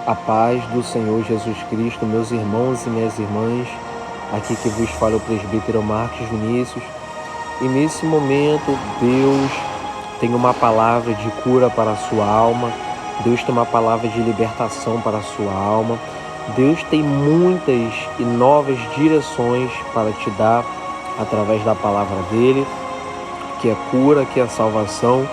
A paz do Senhor Jesus Cristo, meus irmãos e minhas irmãs, aqui que vos fala o presbítero Marcos Vinícius. E nesse momento, Deus tem uma palavra de cura para a sua alma, Deus tem uma palavra de libertação para a sua alma, Deus tem muitas e novas direções para te dar através da palavra dele, que é cura, que é salvação,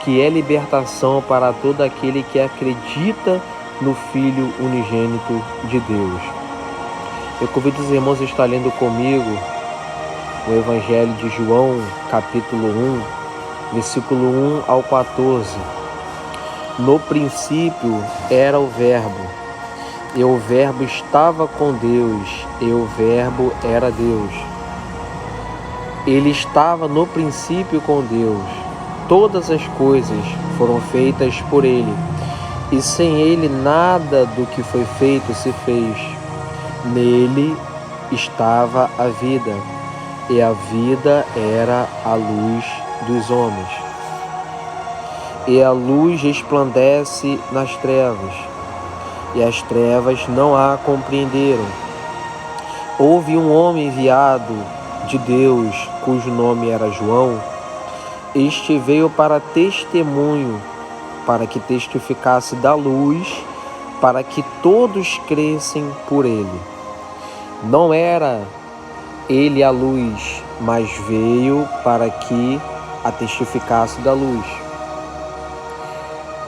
que é libertação para todo aquele que acredita no Filho unigênito de Deus. Eu convido os irmãos a estar lendo comigo o Evangelho de João, capítulo 1, versículo 1 ao 14. No princípio era o Verbo, e o Verbo estava com Deus, e o Verbo era Deus. Ele estava no princípio com Deus. Todas as coisas foram feitas por ele, e sem ele nada do que foi feito se fez. Nele estava a vida, e a vida era a luz dos homens. E a luz resplandece nas trevas, e as trevas não a compreenderam. Houve um homem enviado de Deus, cujo nome era João. Este veio para testemunho, para que testificasse da luz, para que todos crescem por ele. Não era ele a luz, mas veio para que a testificasse da luz.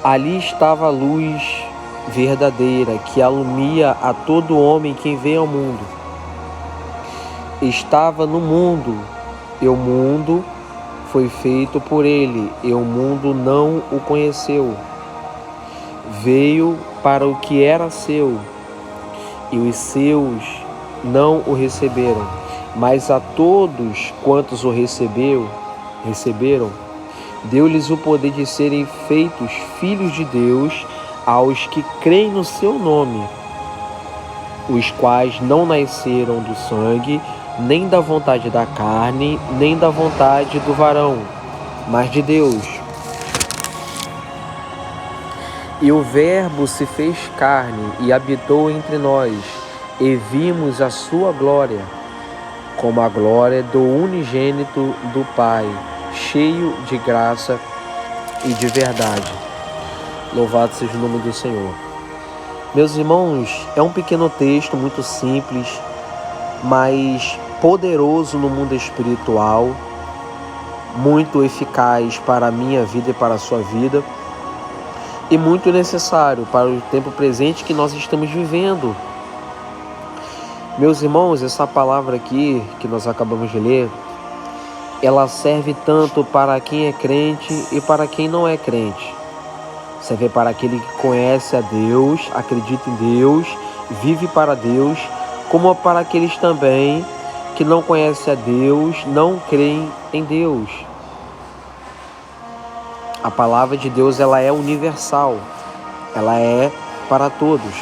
Ali estava a luz verdadeira, que alumia a todo homem que vem ao mundo. Estava no mundo, e o mundo foi feito por ele, e o mundo não o conheceu. Veio para o que era seu, e os seus não o receberam. Mas a todos quantos o receberam, deu-lhes o poder de serem feitos filhos de Deus, aos que creem no seu nome, os quais não nasceram do sangue, nem da vontade da carne, nem da vontade do varão, mas de Deus. E o Verbo se fez carne e habitou entre nós, e vimos a sua glória, como a glória do unigênito do Pai, cheio de graça e de verdade. Louvado seja o nome do Senhor. Meus irmãos, é um pequeno texto muito simples, mas poderoso no mundo espiritual, muito eficaz para a minha vida e para a sua vida, e muito necessário para o tempo presente que nós estamos vivendo. Meus irmãos, essa palavra aqui que nós acabamos de ler, ela serve tanto para quem é crente e para quem não é crente. Serve para aquele que conhece a Deus, acredita em Deus, vive para Deus, como para aqueles também que não conhecem a Deus, não creem em Deus. A palavra de Deus, ela é universal, ela é para todos.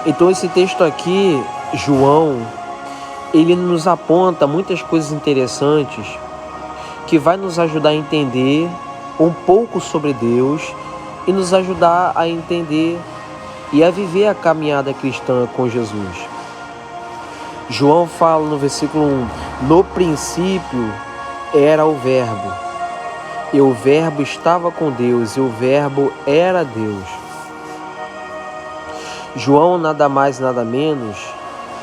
Então esse texto aqui, João, ele nos aponta muitas coisas interessantes que vai nos ajudar a entender um pouco sobre Deus e nos ajudar a entender e a viver a caminhada cristã com Jesus. João fala no versículo 1, no princípio era o Verbo, e o Verbo estava com Deus, e o Verbo era Deus. João, nada mais, nada menos,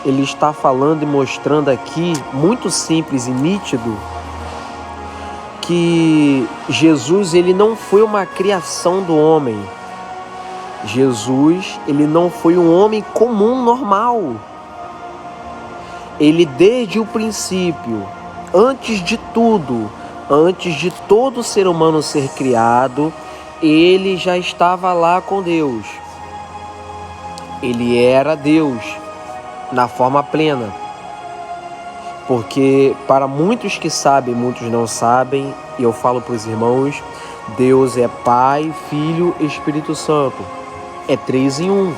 ele está falando e mostrando aqui, muito simples e nítido, que Jesus, ele não foi uma criação do homem. Jesus, ele não foi um homem comum, normal. Ele, desde o princípio, antes de tudo, antes de todo ser humano ser criado, ele já estava lá com Deus. Ele era Deus na forma plena. Porque para muitos que sabem, muitos não sabem, e eu falo para os irmãos, Deus é Pai, Filho e Espírito Santo. É 3 em 1.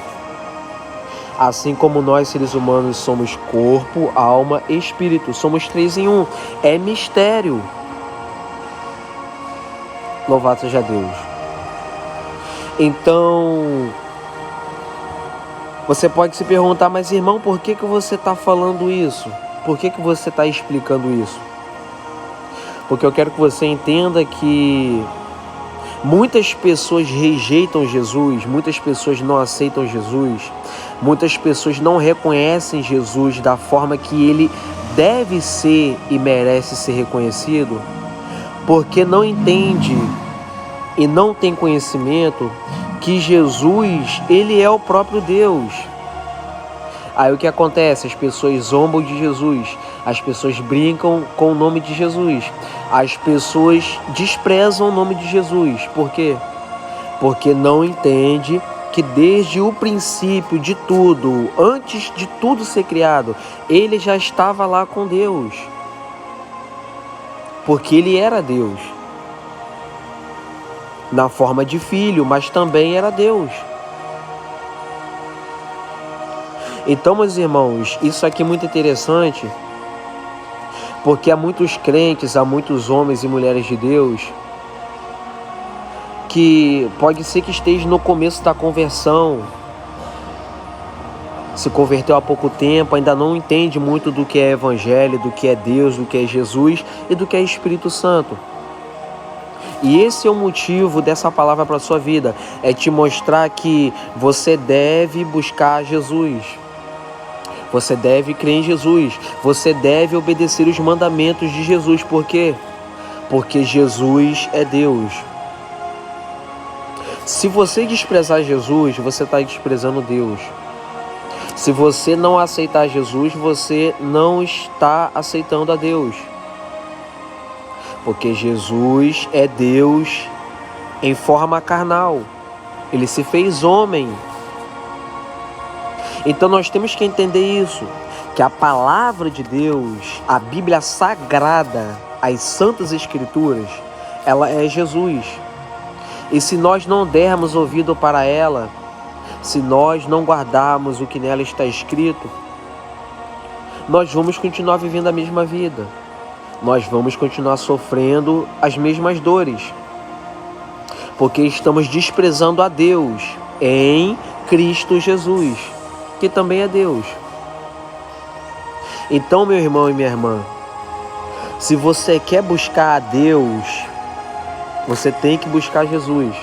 Assim como nós, seres humanos, somos corpo, alma e espírito. Somos 3 em 1. É mistério. Louvado seja Deus. Então, você pode se perguntar, mas irmão, por que você está falando isso? Por que você está explicando isso? Porque eu quero que você entenda que muitas pessoas rejeitam Jesus, muitas pessoas não aceitam Jesus, muitas pessoas não reconhecem Jesus da forma que ele deve ser e merece ser reconhecido, porque não entende e não tem conhecimento que Jesus, ele é o próprio Deus. Aí o que acontece? As pessoas zombam de Jesus, as pessoas brincam com o nome de Jesus, as pessoas desprezam o nome de Jesus. Por quê? Porque não entende que desde o princípio de tudo, antes de tudo ser criado, ele já estava lá com Deus. Porque ele era Deus. Na forma de filho, mas também era Deus. Então, meus irmãos, isso aqui é muito interessante, porque há muitos crentes, há muitos homens e mulheres de Deus, que pode ser que esteja no começo da conversão, se converteu há pouco tempo, ainda não entende muito do que é Evangelho, do que é Deus, do que é Jesus e do que é Espírito Santo. E esse é o motivo dessa palavra para a sua vida, é te mostrar que você deve buscar Jesus. Você deve crer em Jesus. Você deve obedecer os mandamentos de Jesus. Por quê? Porque Jesus é Deus. Se você desprezar Jesus, você está desprezando Deus. Se você não aceitar Jesus, você não está aceitando a Deus. Porque Jesus é Deus em forma carnal. Ele se fez homem. Então nós temos que entender isso, que a palavra de Deus, a Bíblia Sagrada, as Santas Escrituras, ela é Jesus. E se nós não dermos ouvido para ela, se nós não guardarmos o que nela está escrito, nós vamos continuar vivendo a mesma vida. Nós vamos continuar sofrendo as mesmas dores. Porque estamos desprezando a Deus em Cristo Jesus, que também é Deus. Então, meu irmão e minha irmã, se você quer buscar a Deus, você tem que buscar Jesus.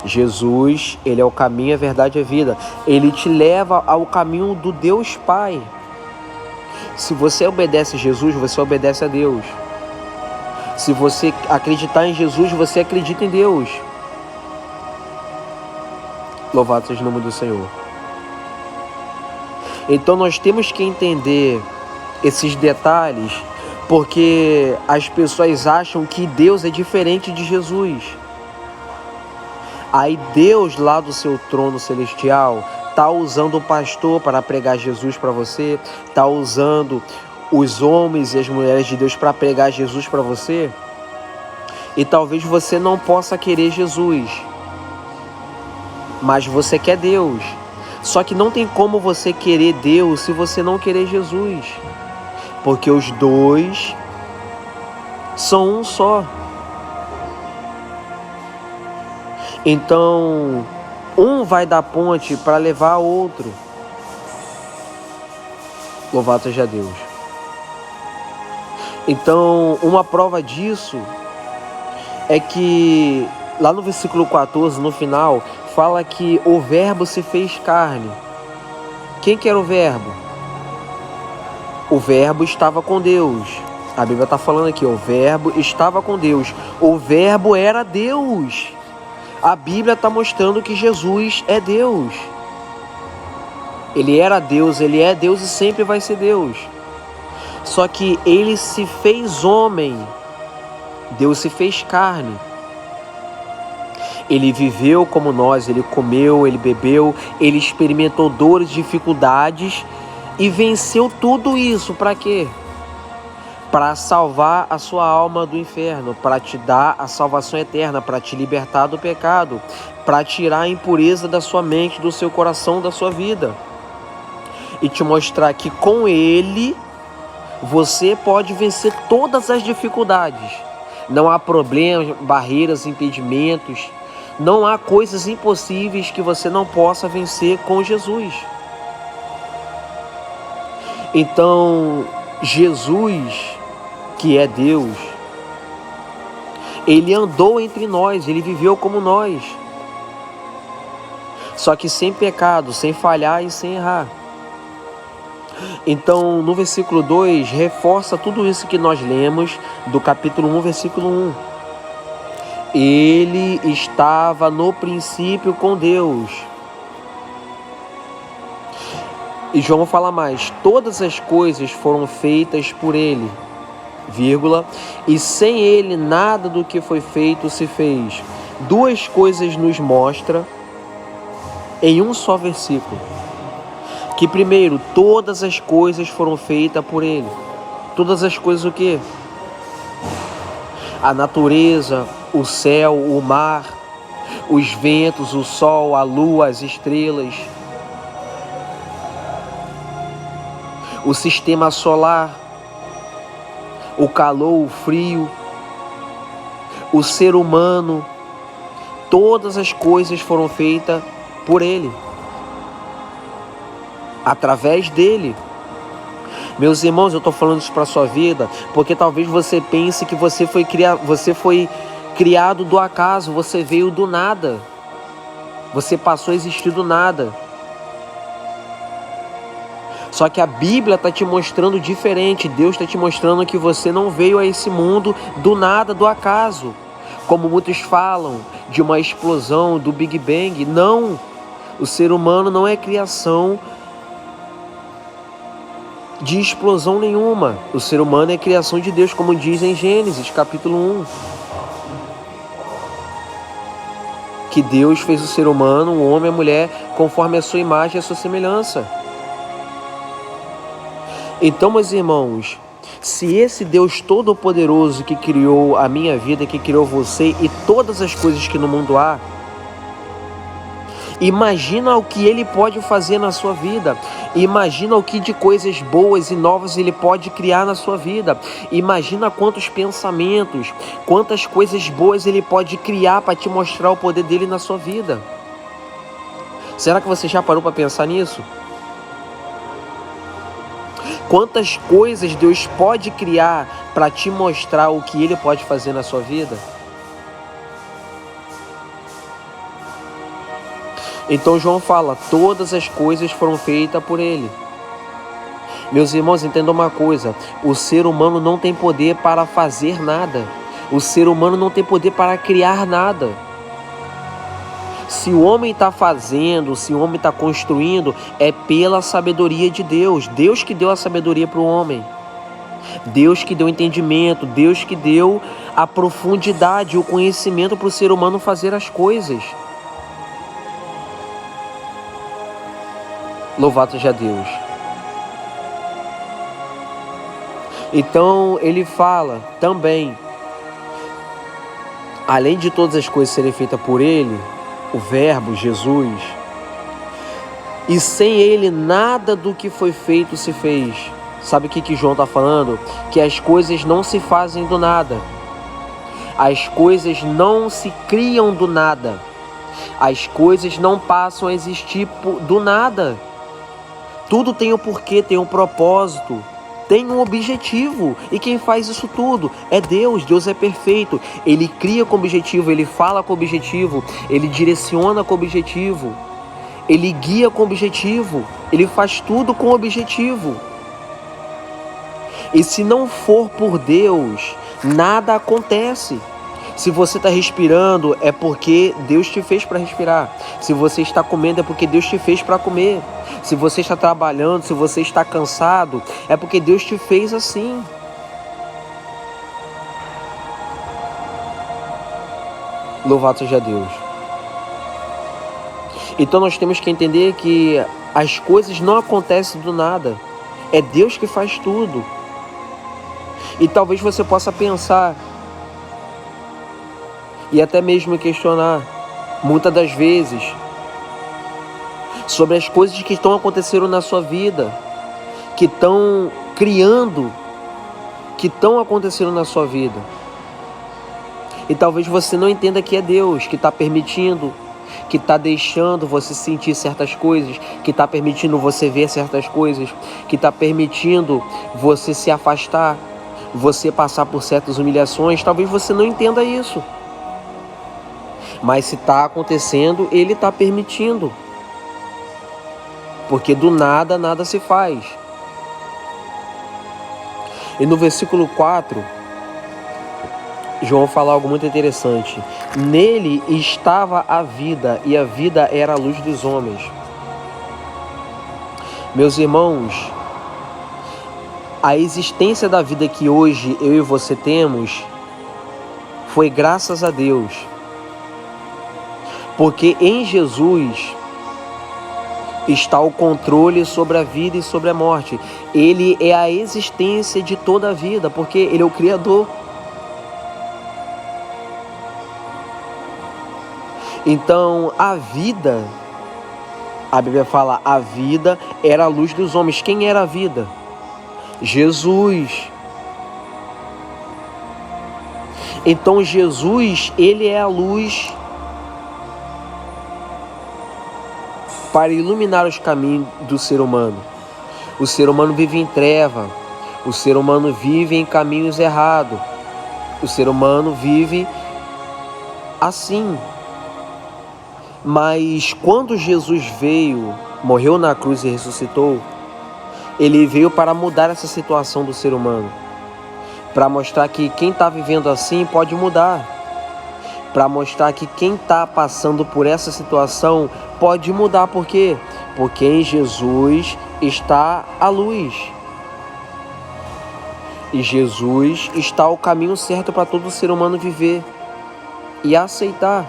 Jesus, ele é o caminho, a verdade e a vida. Ele te leva ao caminho do Deus Pai. Se você obedece a Jesus, você obedece a Deus. Se você acreditar em Jesus, você acredita em Deus. Louvado seja o nome do Senhor. Então nós temos que entender esses detalhes, porque as pessoas acham que Deus é diferente de Jesus. Aí Deus lá do seu trono celestial está usando o pastor para pregar Jesus para você, está usando os homens e as mulheres de Deus para pregar Jesus para você, e talvez você não possa querer Jesus, mas você quer Deus. Só que não tem como você querer Deus se você não querer Jesus, porque os dois são um só. Então, um vai dar ponte para levar outro. Louvado seja Deus. Então, uma prova disso é que lá no versículo 14, no final, fala que o verbo se fez carne. Quem que era o verbo? O verbo estava com Deus. A Bíblia está falando aqui, o verbo estava com Deus. O verbo era Deus. A Bíblia está mostrando que Jesus é Deus. Ele era Deus, ele é Deus e sempre vai ser Deus. Só que ele se fez homem. Deus se fez carne. Ele viveu como nós, ele comeu, ele bebeu, ele experimentou dores, dificuldades e venceu tudo isso. Para quê? Para salvar a sua alma do inferno, para te dar a salvação eterna, para te libertar do pecado, para tirar a impureza da sua mente, do seu coração, da sua vida. E te mostrar que com ele você pode vencer todas as dificuldades. Não há problemas, barreiras, impedimentos. Não há coisas impossíveis que você não possa vencer com Jesus. Então, Jesus, que é Deus, Ele andou entre nós, Ele viveu como nós. Só que sem pecado, sem falhar e sem errar. Então, no versículo 2, reforça tudo isso que nós lemos do capítulo 1, versículo 1. Ele estava no princípio com Deus. E João fala mais, todas as coisas foram feitas por ele, vírgula, e sem ele nada do que foi feito se fez. Duas coisas nos mostra em um só versículo. Que primeiro, todas as coisas foram feitas por ele. Todas as coisas o quê? A natureza, o céu, o mar, os ventos, o sol, a lua, as estrelas, o sistema solar, o calor, o frio, o ser humano, todas as coisas foram feitas por ele, através dele. Meus irmãos, eu estou falando isso para a sua vida, porque talvez você pense que você foi criado do acaso, você veio do nada, você passou a existir do nada. Só que a Bíblia está te mostrando diferente, Deus está te mostrando que você não veio a esse mundo do nada, do acaso, como muitos falam, de uma explosão, do Big Bang. Não, o ser humano não é criação de explosão nenhuma. O ser humano é criação de Deus, como diz em Gênesis, capítulo 1. Que Deus fez o ser humano, o homem e a mulher, conforme a sua imagem e a sua semelhança. Então, meus irmãos, se esse Deus Todo-Poderoso que criou a minha vida, que criou você e todas as coisas que no mundo há, imagina o que Ele pode fazer na sua vida. Imagina o que de coisas boas e novas Ele pode criar na sua vida. Imagina quantos pensamentos, quantas coisas boas Ele pode criar para te mostrar o poder dele na sua vida. Será que você já parou para pensar nisso? Quantas coisas Deus pode criar para te mostrar o que Ele pode fazer na sua vida? Então João fala, todas as coisas foram feitas por Ele. Meus irmãos, entendam uma coisa, o ser humano não tem poder para fazer nada. O ser humano não tem poder para criar nada. Se o homem está fazendo, se o homem está construindo, é pela sabedoria de Deus. Deus que deu a sabedoria para o homem. Deus que deu entendimento, Deus que deu a profundidade, o conhecimento para o ser humano fazer as coisas. Louvado seja Deus. Então ele fala também, além de todas as coisas serem feitas por Ele, o Verbo, Jesus, e sem Ele nada do que foi feito se fez. Sabe o que João está falando? Que as coisas não se fazem do nada. As coisas não se criam do nada. As coisas não passam a existir do nada. Tudo tem um porquê, tem um propósito, tem um objetivo. E quem faz isso tudo é Deus. Deus é perfeito. Ele cria com objetivo, Ele fala com objetivo, Ele direciona com objetivo, Ele guia com objetivo, Ele faz tudo com objetivo. E se não for por Deus, nada acontece. Se você está respirando, é porque Deus te fez para respirar. Se você está comendo, é porque Deus te fez para comer. Se você está trabalhando, se você está cansado, é porque Deus te fez assim. Louvado seja Deus. Então nós temos que entender que as coisas não acontecem do nada. É Deus que faz tudo. E talvez você possa pensar e até mesmo questionar, muitas das vezes, sobre as coisas que estão acontecendo na sua vida, que estão criando, que estão acontecendo na sua vida. E talvez você não entenda que é Deus que está permitindo, que está deixando você sentir certas coisas, que está permitindo você ver certas coisas, que está permitindo você se afastar, você passar por certas humilhações. Talvez você não entenda isso. Mas se está acontecendo, Ele está permitindo. Porque do nada, nada se faz. E no versículo 4, João fala algo muito interessante. Nele estava a vida, e a vida era a luz dos homens. Meus irmãos, a existência da vida que hoje eu e você temos foi graças a Deus. Porque em Jesus está o controle sobre a vida e sobre a morte. Ele é a existência de toda a vida, porque Ele é o Criador. Então, a vida, a Bíblia fala, a vida era a luz dos homens. Quem era a vida? Jesus. Então, Jesus, Ele é a luz para iluminar os caminhos do ser humano. O ser humano vive em treva, o ser humano vive em caminhos errados, o ser humano vive assim. Mas quando Jesus veio, morreu na cruz e ressuscitou, Ele veio para mudar essa situação do ser humano, para mostrar que quem está vivendo assim pode mudar, para mostrar que quem está passando por essa situação pode mudar. Por quê? Porque em Jesus está a luz. E Jesus está o caminho certo para todo ser humano viver e aceitar.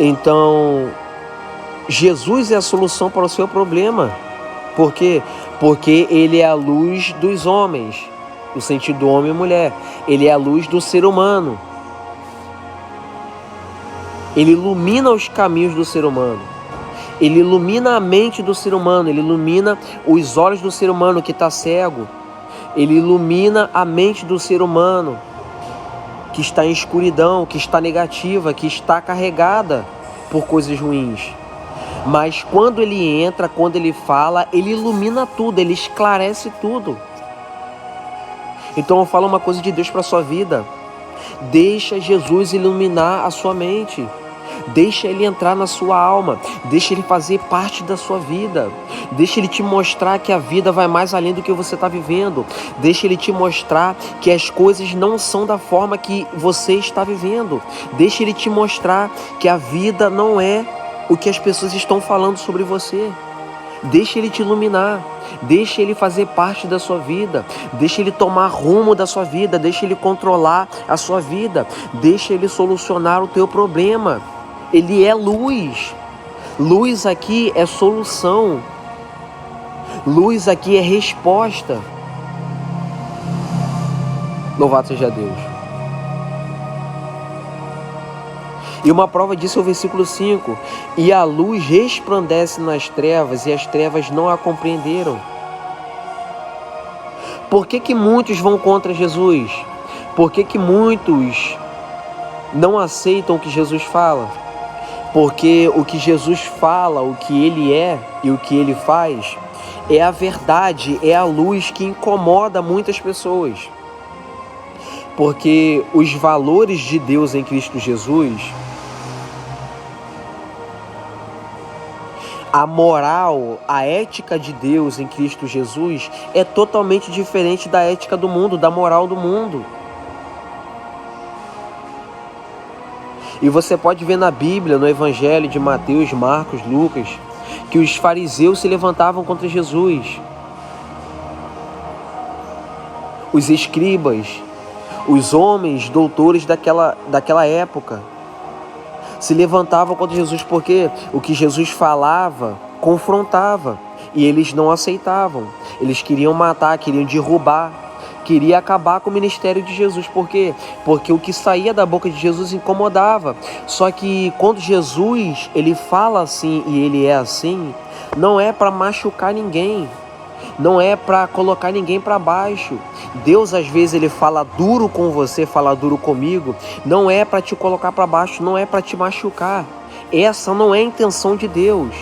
Então, Jesus é a solução para o seu problema. Por quê? Porque Ele é a luz dos homens, no sentido homem e mulher. Ele é a luz do ser humano. Ele ilumina os caminhos do ser humano. Ele ilumina a mente do ser humano. Ele ilumina os olhos do ser humano que está cego. Ele ilumina a mente do ser humano que está em escuridão, que está negativa, que está carregada por coisas ruins. Mas quando Ele entra, quando Ele fala, Ele ilumina tudo, Ele esclarece tudo. Então eu falo uma coisa de Deus para a sua vida. Deixa Jesus iluminar a sua mente. Deixa Ele entrar na sua alma. Deixa Ele fazer parte da sua vida. Deixa Ele te mostrar que a vida vai mais além do que você está vivendo. Deixa Ele te mostrar que as coisas não são da forma que você está vivendo. Deixa Ele te mostrar que a vida não é o que as pessoas estão falando sobre você. Deixa Ele te iluminar. Deixa Ele fazer parte da sua vida. Deixa Ele tomar rumo da sua vida. Deixa Ele controlar a sua vida. Deixa Ele solucionar o teu problema. Ele é luz. Luz aqui é solução. Luz aqui é resposta. Louvado seja Deus. E uma prova disso é o versículo 5. E a luz resplandece nas trevas, e as trevas não a compreenderam. Por que muitos vão contra Jesus? Por que muitos não aceitam o que Jesus fala? Porque o que Jesus fala, o que Ele é e o que Ele faz, é a verdade, é a luz que incomoda muitas pessoas. Porque os valores de Deus em Cristo Jesus, a moral, a ética de Deus em Cristo Jesus é totalmente diferente da ética do mundo, da moral do mundo. E você pode ver na Bíblia, no Evangelho de Mateus, Marcos, Lucas, que os fariseus se levantavam contra Jesus. Os escribas, os homens doutores daquela época, se levantavam contra Jesus porque o que Jesus falava confrontava e eles não aceitavam. Eles queriam matar, queriam derrubar, queriam acabar com o ministério de Jesus. Por quê? Porque o que saía da boca de Jesus incomodava. Só que quando Jesus ele fala assim e ele é assim, não é para machucar ninguém, não é para colocar ninguém para baixo. Deus às vezes ele fala duro com você, fala duro comigo, não é para te colocar para baixo, não é para te machucar. Essa não é a intenção de Deus.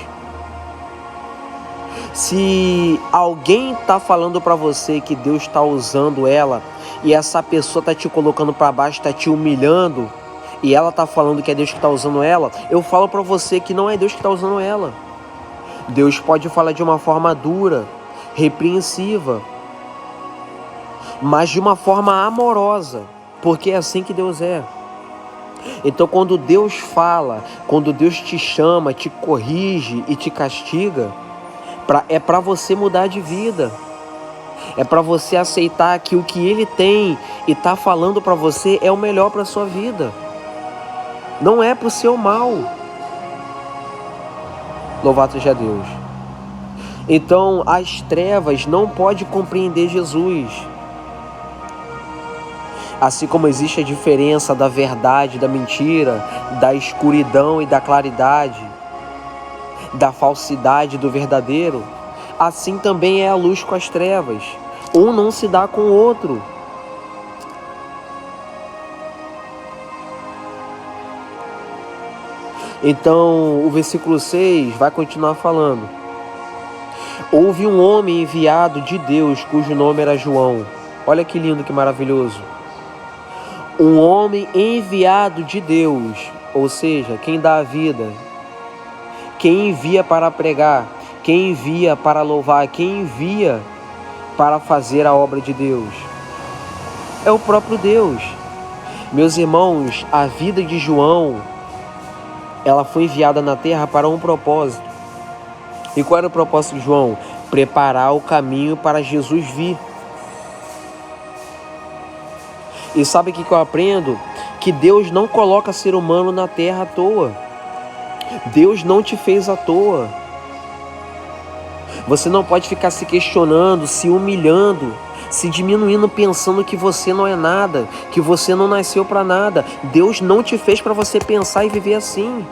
Se alguém está falando para você que Deus está usando ela e essa pessoa está te colocando para baixo, está te humilhando, e ela está falando que é Deus que está usando ela, eu falo para você que não é Deus que está usando ela. Deus pode falar de uma forma dura, repreensiva, mas de uma forma amorosa, porque é assim que Deus é. Então quando Deus fala, quando Deus te chama, te corrige e te castiga, é para você mudar de vida. É para você aceitar que o que Ele tem e está falando para você é o melhor para a sua vida. Não é para o seu mal. Louvado seja Deus. Então as trevas não podem compreender Jesus. Assim como existe a diferença da verdade, da mentira, da escuridão e da claridade, da falsidade do verdadeiro, assim também é a luz com as trevas. Um não se dá com o outro. Então o versículo 6 vai continuar falando. Houve um homem enviado de Deus, cujo nome era João. Olha que lindo, que maravilhoso. Um homem enviado de Deus, ou seja, quem dá a vida, quem envia para pregar, quem envia para louvar, quem envia para fazer a obra de Deus, é o próprio Deus. Meus irmãos, a vida de João, ela foi enviada na terra para um propósito. E qual era o propósito de João? Preparar o caminho para Jesus vir. E sabe o que eu aprendo? Que Deus não coloca ser humano na terra à toa. Deus não te fez à toa. Você não pode ficar se questionando, se humilhando, se diminuindo, pensando que você não é nada, que você não nasceu para nada. Deus não te fez para você pensar e viver assim.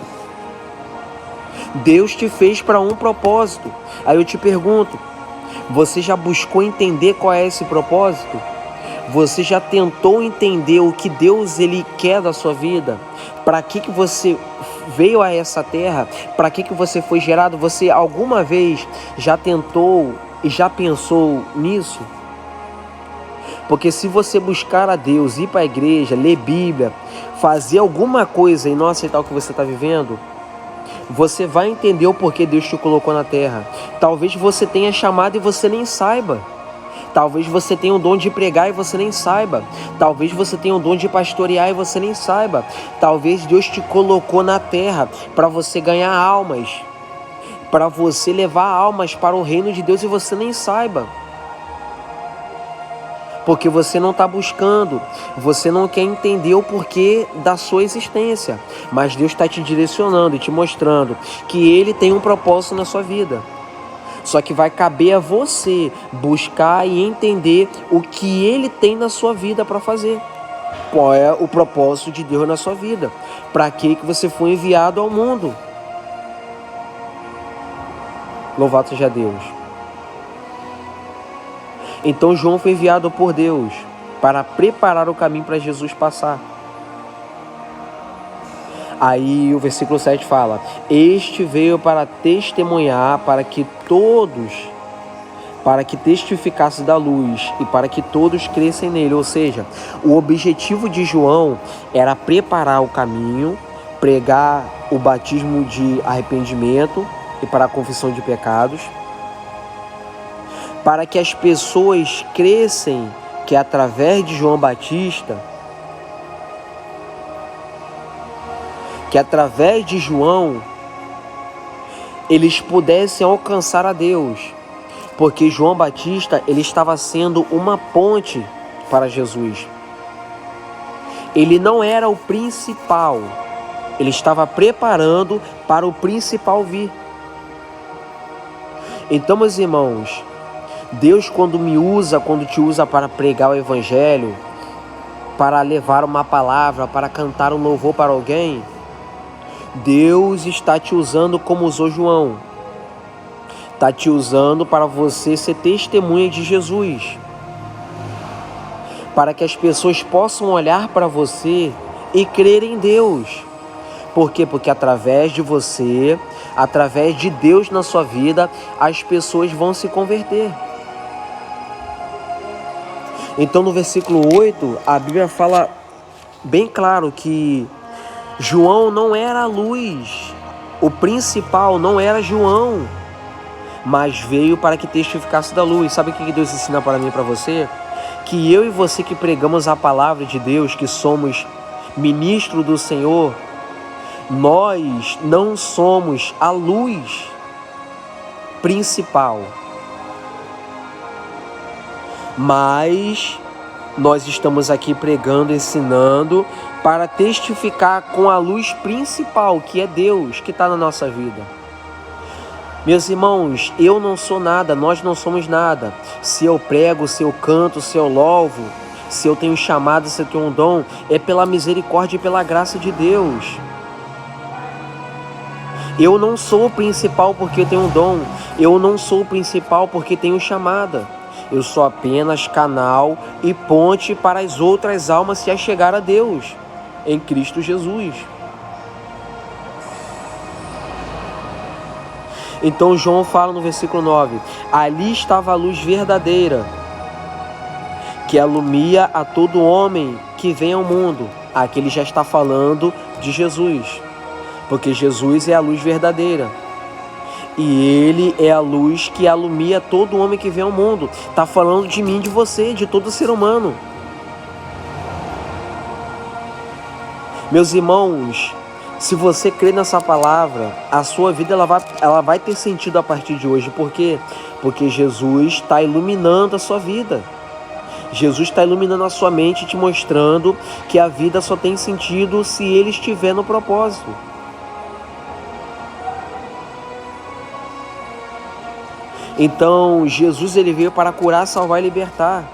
Deus te fez para um propósito. Aí eu te pergunto, você já buscou entender qual é esse propósito? Você já tentou entender o que Deus ele quer da sua vida? Para que você veio a essa terra? Para que você foi gerado? Você alguma vez já tentou e já pensou nisso? Porque se você buscar a Deus, ir para a igreja, ler Bíblia, fazer alguma coisa e não aceitar o que você está vivendo, você vai entender o porquê Deus te colocou na terra. Talvez você tenha chamado e você nem saiba. Talvez você tenha o dom de pregar e você nem saiba. Talvez você tenha o dom de pastorear e você nem saiba. Talvez Deus te colocou na terra para você ganhar almas, para você levar almas para o reino de Deus e você nem saiba. Porque você não está buscando, você não quer entender o porquê da sua existência. Mas Deus está te direcionando e te mostrando que Ele tem um propósito na sua vida. Só que vai caber a você buscar e entender o que Ele tem na sua vida para fazer. Qual é o propósito de Deus na sua vida? Para que você foi enviado ao mundo? Louvado seja Deus. Então João foi enviado por Deus para preparar o caminho para Jesus passar. Aí o versículo 7 fala: este veio para testemunhar, para que testificasse da luz e para que todos crescem nele. Ou seja, o objetivo de João era preparar o caminho, pregar o batismo de arrependimento e para a confissão de pecados, para que as pessoas crescem que através de João Batista, que através de João, eles pudessem alcançar a Deus. Porque João Batista, ele estava sendo uma ponte para Jesus. Ele não era o principal, ele estava preparando para o principal vir. Então, meus irmãos, Deus quando te usa para pregar o evangelho, para levar uma palavra, para cantar um louvor para alguém, Deus está te usando como usou João. Está te usando para você ser testemunha de Jesus. Para que as pessoas possam olhar para você e crer em Deus. Por quê? Porque através de você, através de Deus na sua vida, as pessoas vão se converter. Então no versículo 8, a Bíblia fala bem claro que João não era a luz. O principal não era João, mas veio para que testificasse da luz. Sabe o que Deus ensina para mim e para você? Que eu e você que pregamos a palavra de Deus, que somos ministro do Senhor, nós não somos a luz principal, mas nós estamos aqui pregando, ensinando, para testificar com a luz principal, que é Deus, que está na nossa vida. Meus irmãos, eu não sou nada, nós não somos nada. Se eu prego, se eu canto, se eu louvo, se eu tenho chamado, se eu tenho um dom, é pela misericórdia e pela graça de Deus. Eu não sou o principal porque eu tenho um dom. Eu não sou o principal porque tenho chamada. Eu sou apenas canal e ponte para as outras almas se chegar a Deus, em Cristo Jesus. Então João fala no versículo 9, ali estava a luz verdadeira, que alumia a todo homem que vem ao mundo. Aqui ele já está falando de Jesus, porque Jesus é a luz verdadeira. E ele é a luz que alumia todo homem que vem ao mundo. Está falando de mim, de você, de todo ser humano. Meus irmãos, se você crê nessa palavra, a sua vida ela vai ter sentido a partir de hoje. Por quê? Porque Jesus está iluminando a sua vida. Jesus está iluminando a sua mente, te mostrando que a vida só tem sentido se Ele estiver no propósito. Então, Jesus ele veio para curar, salvar e libertar.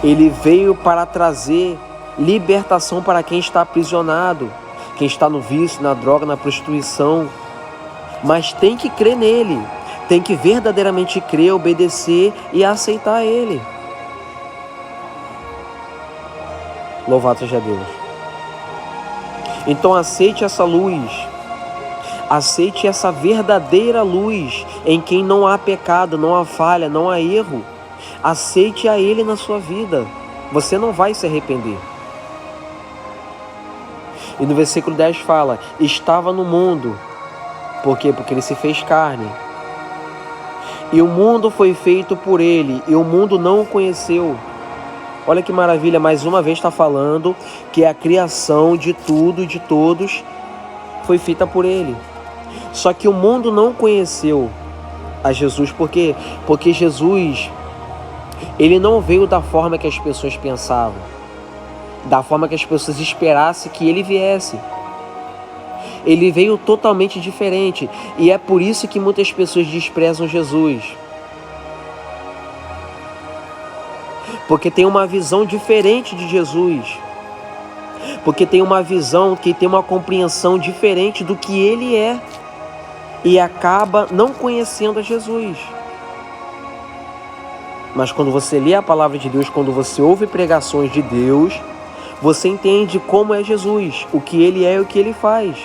Ele veio para trazer libertação para quem está aprisionado, quem está no vício, na droga, na prostituição. Mas tem que crer nele, tem que verdadeiramente crer, obedecer e aceitar ele. Louvado seja Deus. Então aceite essa luz. Aceite essa verdadeira luz em quem não há pecado, não há falha, não há erro. Aceite a Ele na sua vida. Você não vai se arrepender. E no versículo 10 fala, estava no mundo. Por quê? Porque Ele se fez carne. E o mundo foi feito por Ele, e o mundo não o conheceu. Olha que maravilha, mais uma vez está falando que a criação de tudo e de todos foi feita por Ele. Só que o mundo não conheceu a Jesus. Por quê? Porque Jesus, Ele não veio da forma que as pessoas pensavam, da forma que as pessoas esperassem que Ele viesse. Ele veio totalmente diferente. E é por isso que muitas pessoas desprezam Jesus. Porque tem uma visão diferente de Jesus. Porque tem uma visão que tem uma compreensão diferente do que Ele é. E acaba não conhecendo a Jesus. Mas quando você lê a palavra de Deus, quando você ouve pregações de Deus, você entende como é Jesus, o que Ele é e o que Ele faz.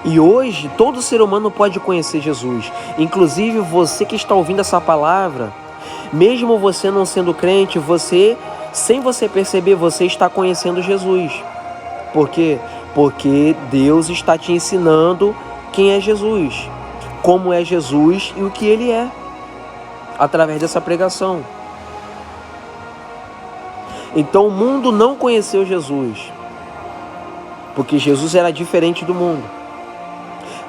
E hoje, todo ser humano pode conhecer Jesus. Inclusive, você que está ouvindo essa palavra, mesmo você não sendo crente, sem você perceber, você está conhecendo Jesus. Por quê? Porque Deus está te ensinando quem é Jesus, como é Jesus e o que Ele é, através dessa pregação. Então o mundo não conheceu Jesus, porque Jesus era diferente do mundo.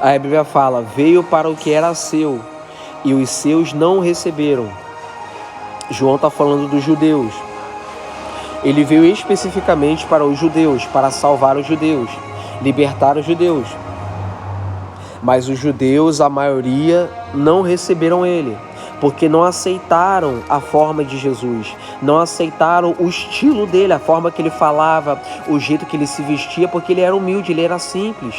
A Bíblia fala, veio para o que era seu, e os seus não o receberam. João está falando dos judeus. Ele veio especificamente para os judeus, para salvar os judeus, libertar os judeus. Mas os judeus, a maioria, não receberam Ele, porque não aceitaram a forma de Jesus, não aceitaram o estilo dele, a forma que ele falava, o jeito que ele se vestia, porque ele era humilde, ele era simples.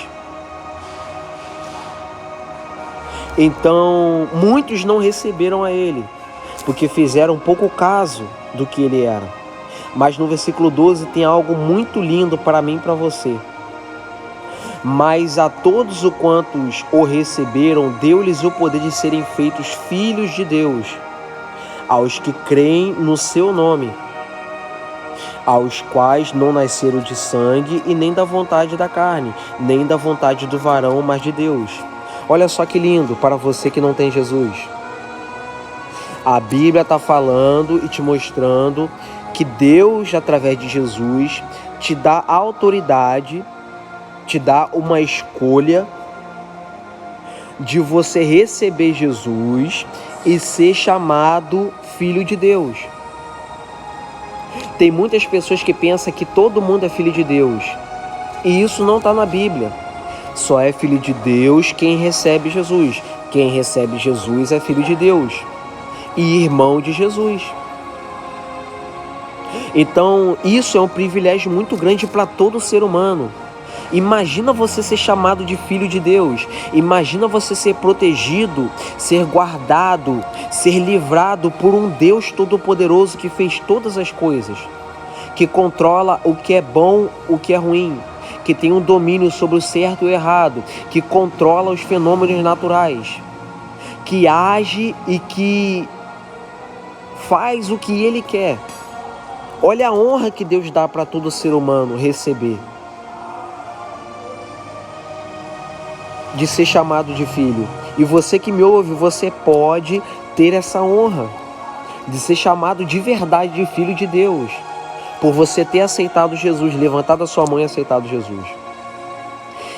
Então, muitos não receberam a ele, porque fizeram pouco caso do que ele era. Mas no versículo 12 tem algo muito lindo para mim e para você. Mas a todos os quantos o receberam, deu-lhes o poder de serem feitos filhos de Deus, aos que creem no seu nome, aos quais não nasceram de sangue e nem da vontade da carne, nem da vontade do varão, mas de Deus. Olha só que lindo para você que não tem Jesus. A Bíblia está falando e te mostrando que Deus, através de Jesus, te dá autoridade, te dá uma escolha de você receber Jesus e ser chamado filho de Deus. Tem muitas pessoas que pensam que todo mundo é filho de Deus, e isso não está na Bíblia. Só é filho de Deus quem recebe Jesus. Quem recebe Jesus é filho de Deus e irmão de Jesus. Então, isso é um privilégio muito grande para todo ser humano. Imagina você ser chamado de filho de Deus. Imagina você ser protegido, ser guardado, ser livrado por um Deus todo-poderoso que fez todas as coisas, que controla o que é bom, o que é ruim, que tem um domínio sobre o certo e o errado, que controla os fenômenos naturais, que age e que faz o que Ele quer. Olha a honra que Deus dá para todo ser humano receber, de ser chamado de filho. E você que me ouve, você pode ter essa honra de ser chamado de verdade de filho de Deus, por você ter aceitado Jesus, levantado a sua mão e aceitado Jesus.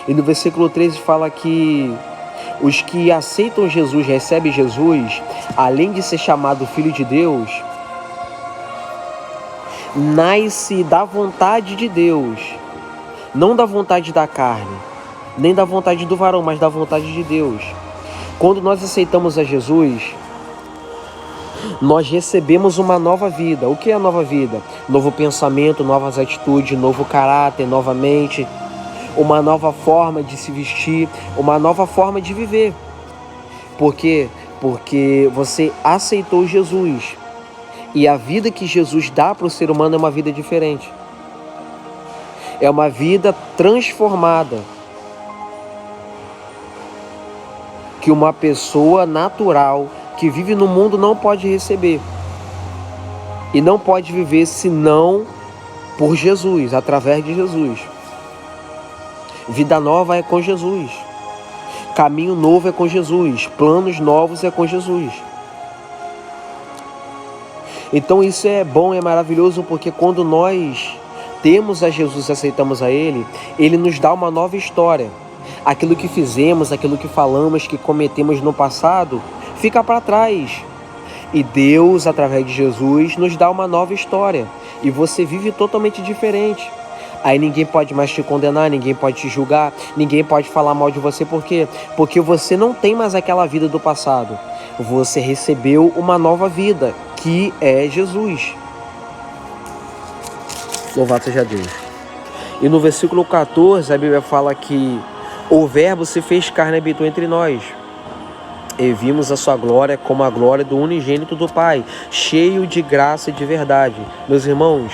E no versículo 13 fala que os que aceitam Jesus, recebem Jesus, além de ser chamado filho de Deus, nasce da vontade de Deus, não da vontade da carne, nem da vontade do varão, mas da vontade de Deus. Quando nós aceitamos a Jesus, nós recebemos uma nova vida. O que é a nova vida? Novo pensamento, novas atitudes, novo caráter, nova mente, uma nova forma de se vestir, uma nova forma de viver. Por quê? Porque você aceitou Jesus. E a vida que Jesus dá para o ser humano é uma vida diferente. É uma vida transformada, que uma pessoa natural que vive no mundo não pode receber. E não pode viver senão por Jesus, através de Jesus. Vida nova é com Jesus. Caminho novo é com Jesus. Planos novos é com Jesus. Então isso é bom, é maravilhoso, porque quando nós temos a Jesus e aceitamos a Ele, Ele nos dá uma nova história. Aquilo que fizemos, aquilo que falamos, que cometemos no passado, fica para trás. E Deus, através de Jesus, nos dá uma nova história. E você vive totalmente diferente. Aí ninguém pode mais te condenar, ninguém pode te julgar, ninguém pode falar mal de você. Por quê? Porque você não tem mais aquela vida do passado. Você recebeu uma nova vida, que é Jesus. Louvado seja Deus. E no versículo 14, a Bíblia fala que o Verbo se fez carne e habitou entre nós. E vimos a sua glória como a glória do unigênito do Pai, cheio de graça e de verdade. Meus irmãos,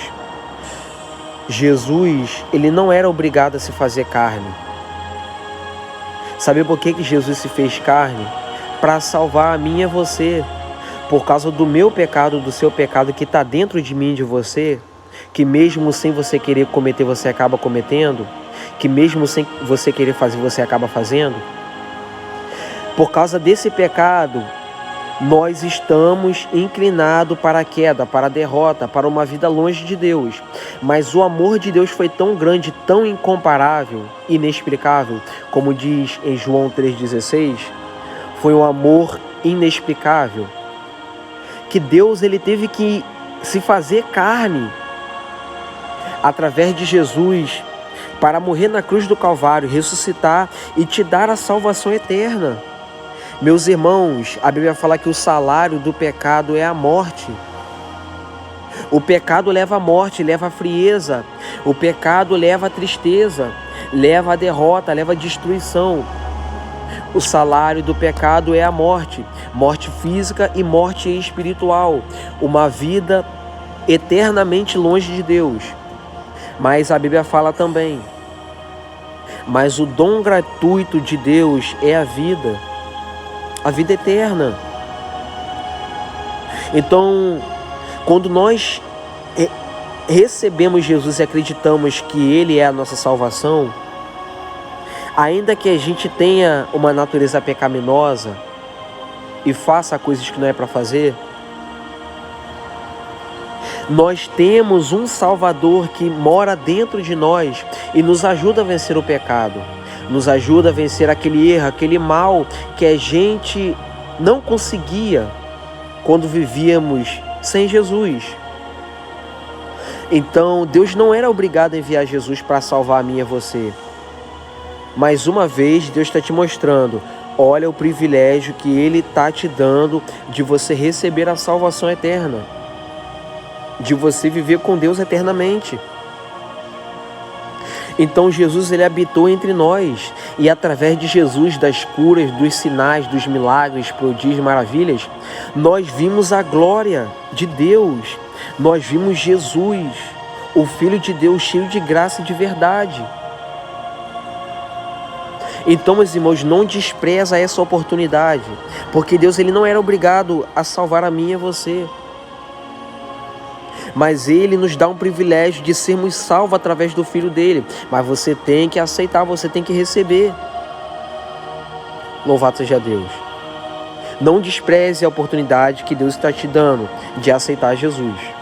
Jesus, ele não era obrigado a se fazer carne. Sabe por que Jesus se fez carne? Para salvar a mim e a você. Por causa do meu pecado, do seu pecado que está dentro de mim e de você, que mesmo sem você querer cometer, você acaba cometendo, que mesmo sem você querer fazer, você acaba fazendo. Por causa desse pecado, nós estamos inclinados para a queda, para a derrota, para uma vida longe de Deus. Mas o amor de Deus foi tão grande, tão incomparável, inexplicável, como diz em João 3,16, foi um amor inexplicável, que Deus ele teve que se fazer carne através de Jesus para morrer na cruz do Calvário, ressuscitar e te dar a salvação eterna. Meus irmãos, a Bíblia fala que o salário do pecado é a morte. O pecado leva à morte, leva à frieza. O pecado leva à tristeza, leva à derrota, leva à destruição. O salário do pecado é a morte, morte física e morte espiritual, uma vida eternamente longe de Deus. Mas a Bíblia fala também, mas o dom gratuito de Deus é a vida eterna. Então, quando nós recebemos Jesus e acreditamos que Ele é a nossa salvação, ainda que a gente tenha uma natureza pecaminosa e faça coisas que não é para fazer, nós temos um Salvador que mora dentro de nós e nos ajuda a vencer o pecado, nos ajuda a vencer aquele erro, aquele mal que a gente não conseguia quando vivíamos sem Jesus. Então, Deus não era obrigado a enviar Jesus para salvar a mim e a você. Mais uma vez, Deus está te mostrando, olha o privilégio que Ele está te dando de você receber a salvação eterna, de você viver com Deus eternamente. Então Jesus, Ele habitou entre nós, e através de Jesus, das curas, dos sinais, dos milagres, prodígios, maravilhas, nós vimos a glória de Deus, nós vimos Jesus, o Filho de Deus, cheio de graça e de verdade. Então, meus irmãos, não despreza essa oportunidade, porque Deus, Ele não era obrigado a salvar a mim e a você, mas Ele nos dá um privilégio de sermos salvos através do Filho dEle. Mas você tem que aceitar, você tem que receber. Louvado seja Deus. Não despreze a oportunidade que Deus está te dando de aceitar Jesus.